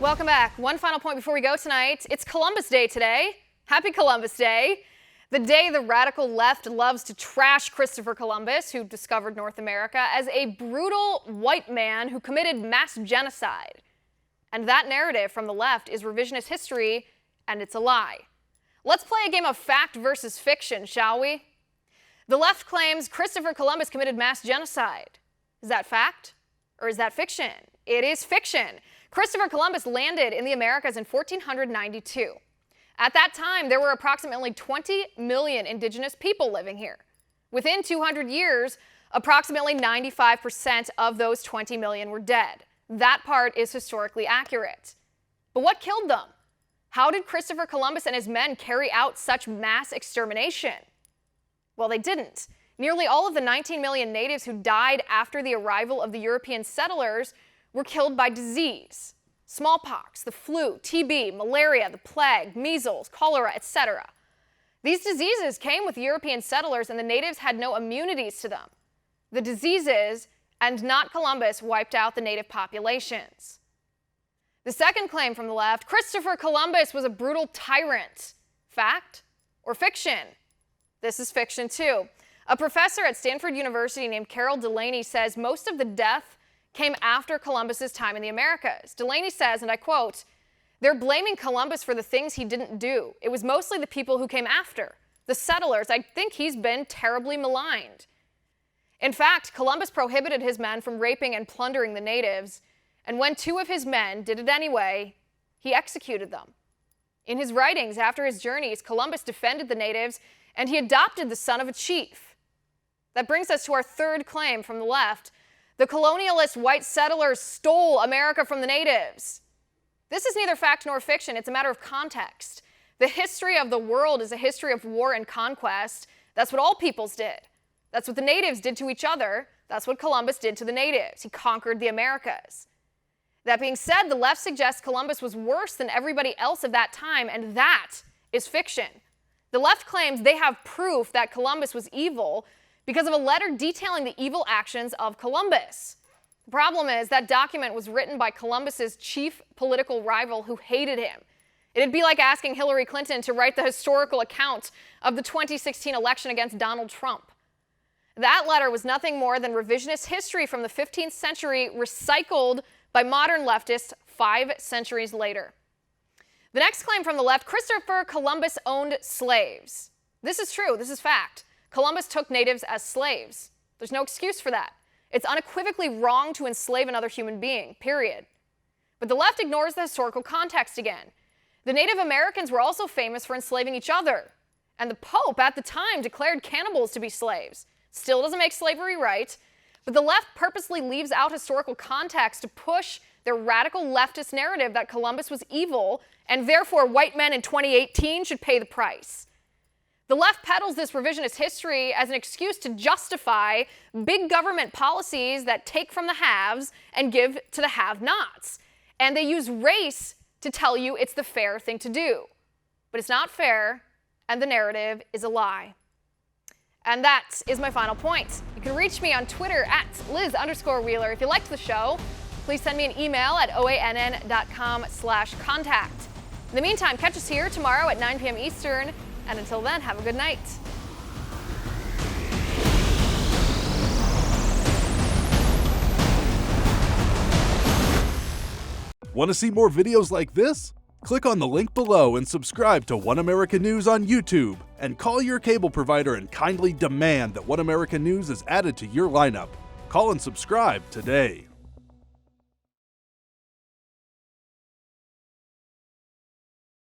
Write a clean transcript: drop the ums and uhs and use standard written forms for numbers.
Welcome back. One final point before we go tonight. It's Columbus Day today. Happy Columbus Day. The day the radical left loves to trash Christopher Columbus, who discovered North America, as a brutal white man who committed mass genocide. And that narrative from the left is revisionist history, and it's a lie. Let's play a game of fact versus fiction, shall we? The left claims Christopher Columbus committed mass genocide. Is that fact or is that fiction? It is fiction. Christopher Columbus landed in the Americas in 1492. At that time, there were approximately 20 million indigenous people living here. Within 200 years, approximately 95% of those 20 million were dead. That part is historically accurate. But what killed them? How did Christopher Columbus and his men carry out such mass extermination? Well, they didn't. Nearly all of the 19 million natives who died after the arrival of the European settlers were killed by disease. Smallpox, the flu, TB, malaria, the plague, measles, cholera, etc. These diseases came with European settlers and the natives had no immunities to them. The diseases, and not Columbus, wiped out the native populations. The second claim from the left, Christopher Columbus was a brutal tyrant. Fact or fiction? This is fiction too. A professor at Stanford University named Carol Delaney says most of the death came after Columbus's time in the Americas. Delaney says, and I quote, "They're blaming Columbus for the things he didn't do. It was mostly the people who came after, the settlers. I think he's been terribly maligned." In fact, Columbus prohibited his men from raping and plundering the natives, and when two of his men did it anyway, he executed them. In his writings after his journeys, Columbus defended the natives, and he adopted the son of a chief. That brings us to our third claim from the left. The colonialist white settlers stole America from the natives. This is neither fact nor fiction. It's a matter of context. The history of the world is a history of war and conquest. That's what all peoples did. That's what the natives did to each other. That's what Columbus did to the natives. He conquered the Americas. That being said, the left suggests Columbus was worse than everybody else of that time, and that is fiction. The left claims they have proof that Columbus was evil because of a letter detailing the evil actions of Columbus. The problem is that document was written by Columbus's chief political rival who hated him. It'd be like asking Hillary Clinton to write the historical account of the 2016 election against Donald Trump. That letter was nothing more than revisionist history from the 15th century recycled by modern leftists 5 centuries later. The next claim from the left, Christopher Columbus owned slaves. This is true. This is fact. Columbus took natives as slaves. There's no excuse for that. It's unequivocally wrong to enslave another human being, period. But the left ignores the historical context again. The Native Americans were also famous for enslaving each other. And the Pope at the time declared cannibals to be slaves. Still doesn't make slavery right. But the left purposely leaves out historical context to push their radical leftist narrative that Columbus was evil and therefore white men in 2018 should pay the price. The left peddles this revisionist history as an excuse to justify big government policies that take from the haves and give to the have-nots. And they use race to tell you it's the fair thing to do. But it's not fair, and the narrative is a lie. And that is my final point. You can reach me on Twitter at Liz_Wheeler. If you liked the show, please send me an email at oann.com/contact. In the meantime, catch us here tomorrow at 9 p.m. Eastern. And until then, have a good night. Want to see more videos like this? Click on the link below and subscribe to One America News on YouTube. And call your cable provider and kindly demand that One America News is added to your lineup. Call and subscribe today.